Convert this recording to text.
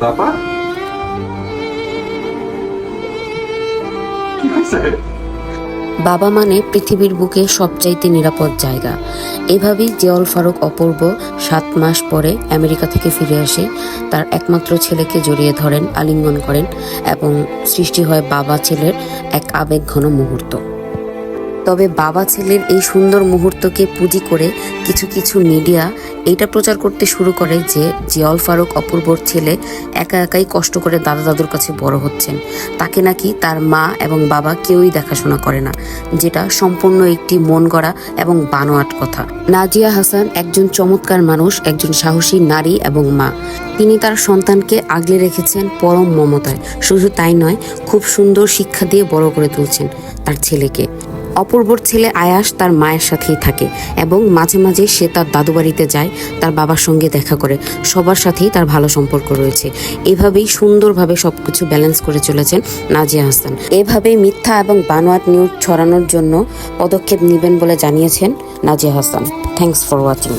বাবা কি হয়েছে? বাবা মানে পৃথিবীর বুকে সবচাইতে নিরাপদ জায়গা। এভাবেই জিয়াউল ফারুক অপূর্ব 7 মাস পরে আমেরিকা থেকে ফিরে আসে, তার একমাত্র ছেলেকে জড়িয়ে ধরেন, আলিঙ্গন করেন এবং সৃষ্টি হয় বাবা ছেলের এক আবেগঘন মুহূর্ত। তবে বাবা ছেলের এই সুন্দর মুহূর্তকে পুঁজি করে কিছু কিছু মিডিয়া এইটা প্রচার করতে শুরু করে যে জিয়াউল ফারুক অপূর্বর ছেলে একা একাই কষ্ট করে দাদা দাদুর কাছে বড় হচ্ছেন, তাকে নাকি তার মা এবং বাবা কেউই দেখাশোনা করে না, যেটা সম্পূর্ণ একটি মন গড়া এবং বানোয়াট কথা। নাজিয়া হাসান একজন চমৎকার মানুষ, একজন সাহসী নারী এবং মা। তিনি তার সন্তানকে আগলে রেখেছেন পরম মমতায়। শুধু তাই নয়, খুব সুন্দর শিক্ষা দিয়ে বড় করে তুলছেন তার ছেলেকে। অপূর্বর ছেলে আয়াস তার মায়ের সাথেই থাকে এবং মাঝে মাঝে সে তার দাদু বাড়িতে যায়, তার বাবার সঙ্গে দেখা করে। সবার সাথেই তার ভালো সম্পর্ক রয়েছে। এভাবেই সুন্দরভাবে সবকিছু ব্যালেন্স করে চলেছেন নাজিয়া হাসান। এভাবেই মিথ্যা এবং বানোয়াট নিউজ ছড়ানোর জন্য পদক্ষেপ নেবেন বলে জানিয়েছেন Nazia Hasan. Thanks for watching.